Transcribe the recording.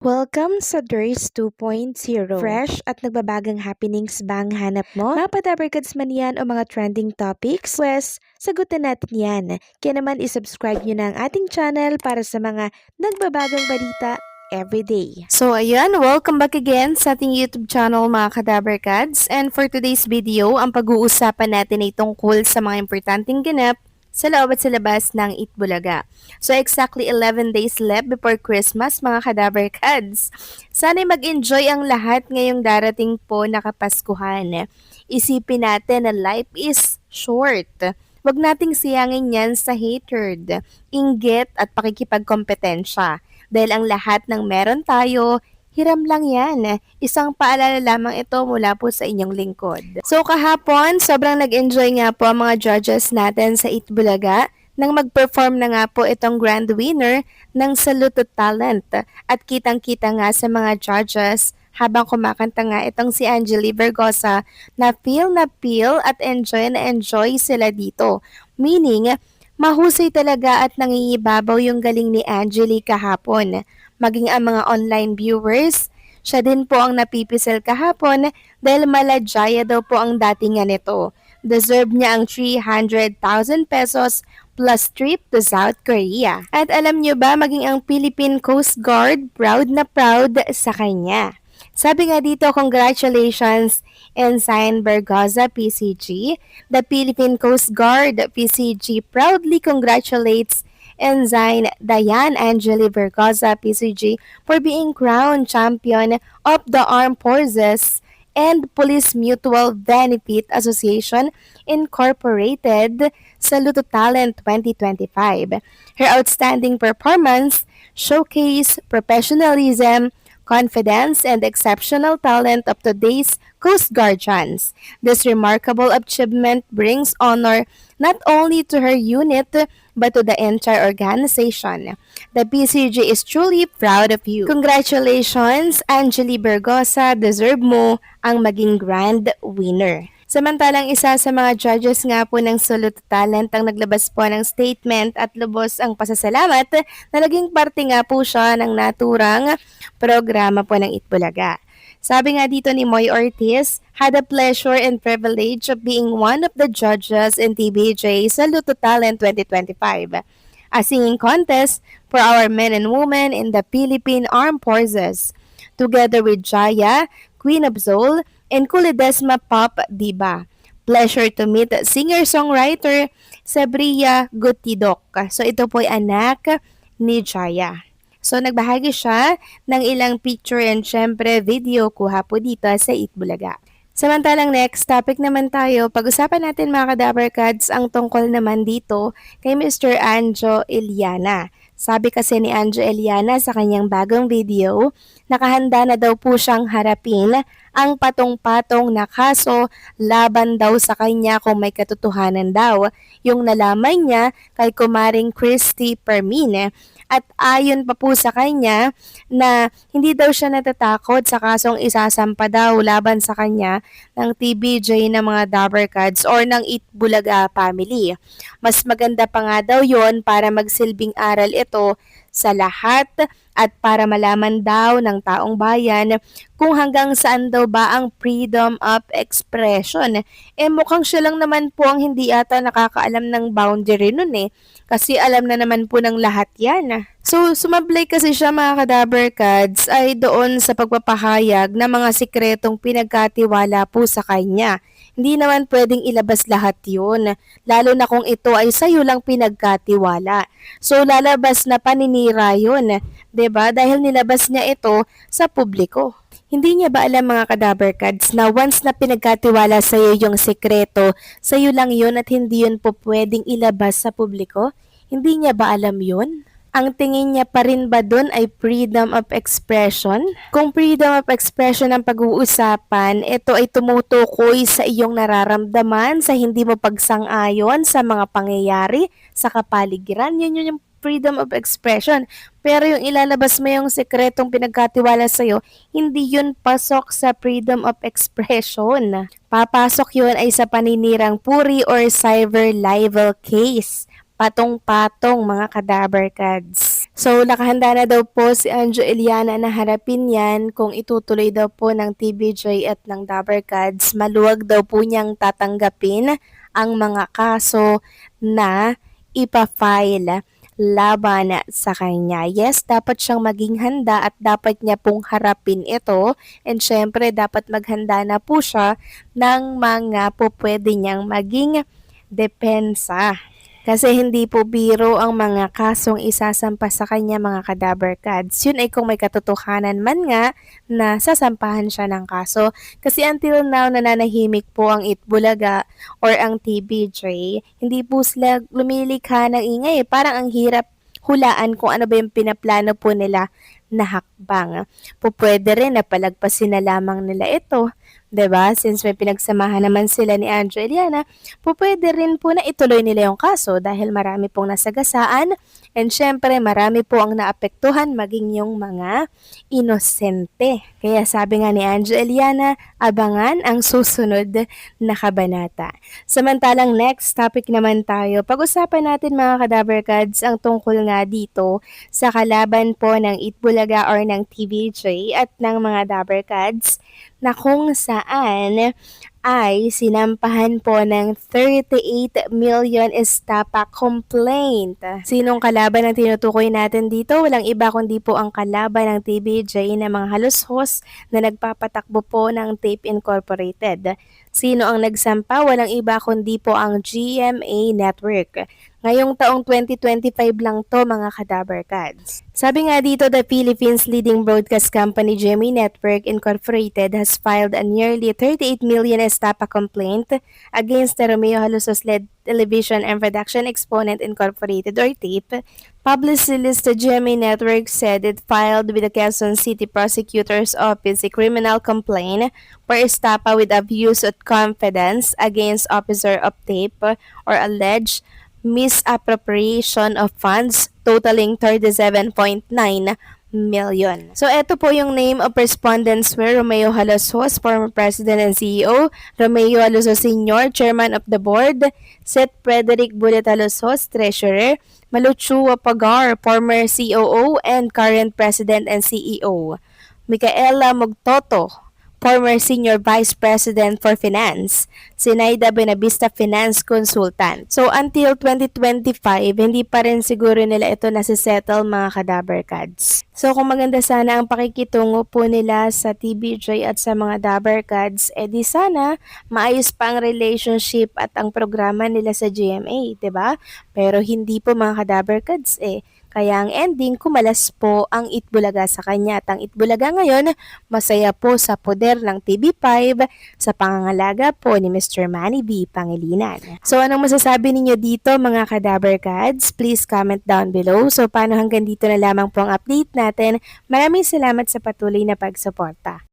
Welcome sa DRS 2.0. Fresh at nagbabagang happenings ba ang hanap mo? Mga padabarkads man yan o mga trending topics? Pwes, sagutin natin yan. Kaya naman isubscribe nyo na ang ating channel para sa mga nagbabagang balita everyday. So ayan, welcome back again sa ating YouTube channel mga kadabarkads. And for today's video, ang pag-uusapan natin ay tungkol sa mga importanteng ganap sa loob at sa labas ng Itbulaga. So exactly 11 days left before Christmas mga Kadaver Cads. Sana'y mag-enjoy ang lahat ngayong darating po na Kapaskuhan. Isipin natin na life is short. Huwag nating siyangin yan sa hatred, inggit at pakikipagkompetensya. Dahil ang lahat ng meron tayo, hiram lang yan. Isang paalala lamang ito mula po sa inyong lingkod. So kahapon, sobrang nag-enjoy nga po ang mga judges natin sa Itbulaga nang mag-perform na nga po itong grand winner ng Saluto Talent. At kitang-kita nga sa mga judges habang kumakanta nga itong si Angeli Vergosa na feel at enjoy sila dito. Meaning, mahusay talaga at nangingibabaw yung galing ni Angeli kahapon. Maging ang mga online viewers, siya din po ang napipisel kahapon dahil maladyaya daw po ang datingan nito. Deserve niya ang 300,000 pesos plus trip to South Korea. At alam niyo ba, maging ang Philippine Coast Guard proud na proud sa kanya. Sabi nga dito, congratulations Ensign Bergoza PCG. The Philippine Coast Guard PCG proudly congratulates Ensign Diane Angeli Vergoza PCG for being crowned champion of the Armed Forces and Police Mutual Benefit Association Incorporated Saluto Talent 2025. Her outstanding performance showcased professionalism, confidence, and exceptional talent of today's Coast Guardians. This remarkable achievement brings honor not only to her unit but to the entire organization. The PCG is truly proud of you. Congratulations, Angeli Bergosa. Deserve mo ang maging grand winner. Samantalang isa sa mga judges nga po ng Saluto Talent ang naglabas po ng statement at lubos ang pasasalamat na naging parte nga po siya ng naturang programa po ng Itbulaga. Sabi nga dito ni Moy Ortiz, had the pleasure and privilege of being one of the judges in TBJ Saluto Talent 2025, a singing contest for our men and women in the Philippine Armed Forces, together with Jaya, Queen of Soul, and Kulidesma Pop Diva. Pleasure to meet singer-songwriter Sabria Gutidok. So ito po ay anak ni Jaya. So nagbahagi siya ng ilang picture and syempre video kuha po dito sa Itbulaga. Samantalang next topic naman tayo, pag-usapan natin mga Kadabarkads ang tungkol naman dito kay Mr. Anjo Eliana. Sabi kasi ni Anjo Eliana sa kanyang bagong video, nakahanda na daw po siyang harapin ang patong-patong na kaso laban daw sa kanya kung may katotohanan daw yung nalaman niya kay Kumaring Christy Permine. At ayon pa po sa kanya na hindi daw siya natatakot sa kasong isasampa daw laban sa kanya ng TBJ ng mga Dabarkads or ng Itbulaga family. Mas maganda pa nga daw yon para magsilbing aral ito sa lahat at para malaman daw ng taong bayan kung hanggang saan daw ba ang freedom of expression. Mukhang siya lang naman po ang hindi ata nakakaalam ng boundary nun kasi alam na naman po ng lahat yan. So, sumablay kasi siya mga Kadabarkads ay doon sa pagpapahayag ng mga sikretong pinagkatiwala po sa kanya. Hindi naman pwedeng ilabas lahat yun, lalo na kung ito ay sa'yo lang pinagkatiwala. So, lalabas na paninira yun, 'di ba? Dahil nilabas niya ito sa publiko. Hindi niya ba alam mga Kadabarkads na once na pinagkatiwala sa iyo yung sekreto, sa iyo lang yun at hindi yun po pwedeng ilabas sa publiko? Hindi niya ba alam yun? Ang tingin niya pa rin ba dun ay freedom of expression? Kung freedom of expression ang pag-uusapan, ito ay tumutukoy sa iyong nararamdaman, sa hindi mo pagsang-ayon sa mga pangyayari, sa kapaligiran. Yun yung freedom of expression. Pero yung ilalabas mo yung sekretong pinagkatiwala sa'yo, hindi yun pasok sa freedom of expression. Papasok yun ay sa paninirang puri or cyber libel case. patong-patong mga kadabarkads. So, nakahanda na daw po si Anjo Eliana na harapin yan kung itutuloy daw po ng TVJ at ng Dabarkads. Maluwag daw po niyang tatanggapin ang mga kaso na ipa-file laban sa kanya. Yes, dapat siyang maging handa at dapat niya pong harapin ito. And syempre, dapat maghanda na po siya ng mga po pwede niyang maging depensa. Kasi hindi po biro ang mga kasong isasampa sa kanya mga kadabarkads. Yun ay kung may katotohanan man nga na sasampahan siya ng kaso. Kasi until now nananahimik po ang Itbulaga or ang TBJ. Hindi po sila lumilikha ng ingay. Parang ang hirap hulaan kung ano ba yung pinaplano po nila na hakbang. Pwede rin na palagpasin na lamang nila ito. 'Di ba? Since may pinagsamahan naman sila ni Anjo Eliana, pwede rin po na ituloy nila yung kaso dahil marami pong nasagasaan and syempre marami po ang naapektuhan maging yung mga inosente. Kaya sabi nga ni Anjo Eliana, abangan ang susunod na kabanata. Samantalang next topic naman tayo, pag-usapan natin mga kadabarkads ang tungkol nga dito sa kalaban po ng Itbulaga or ng TVJ at ng mga dabarkads na kung saan ay sinampahan po ng 38 million estafa complaint. Sinong kalaban ang tinutukoy natin dito? Walang iba kundi po ang kalaban ng TVJ na mga halushos na nagpapatakbo po ng Tape Incorporated. Sino ang nagsampa? Walang iba kundi po ang GMA Network. Ngayong taong 2025 lang to mga kadabarkads. Sabi nga dito, the Philippines' leading broadcast company GMA Network Incorporated has filed a nearly 38 million estafa complaint against the Romeo Halusos-led Television and Production Exponent Incorporated or TAPE. Publicly listed GMA Network said it filed with the Quezon City Prosecutor's Office a criminal complaint for estafa with abuse of confidence against officer of TAPE or alleged misappropriation of funds totaling 37.9 million. So, ito po yung name of respondents were Romeo Halusos, former President and CEO, Romeo Halusos Sr., Chairman of the Board, Seth Frederick Bullet Halusos, Treasurer, Maluchua Pagar, former COO and current President and CEO, Micaela Mogtoto, former Senior Vice President for Finance, Sinaida Benavista Finance Consultant. So until 2025, hindi pa rin siguro nila ito nasisettle mga kadabarkads. So kung maganda sana ang pakikitungo po nila sa TBJ at sa mga dabarkads, edi sana maayos pa ang relationship at ang programa nila sa GMA, 'di ba? Pero hindi po mga kadabarkads Kaya ang ending, kumalas po ang Itbulaga sa kanya. At ang Itbulaga ngayon, masaya po sa poder ng TV5 sa pangangalaga po ni Mr. Manny B. Pangilinan. So anong masasabi ninyo dito mga kadabarkads? Please comment down below. So paano hanggang dito na lamang po ang update natin. Maraming salamat sa patuloy na pagsuporta.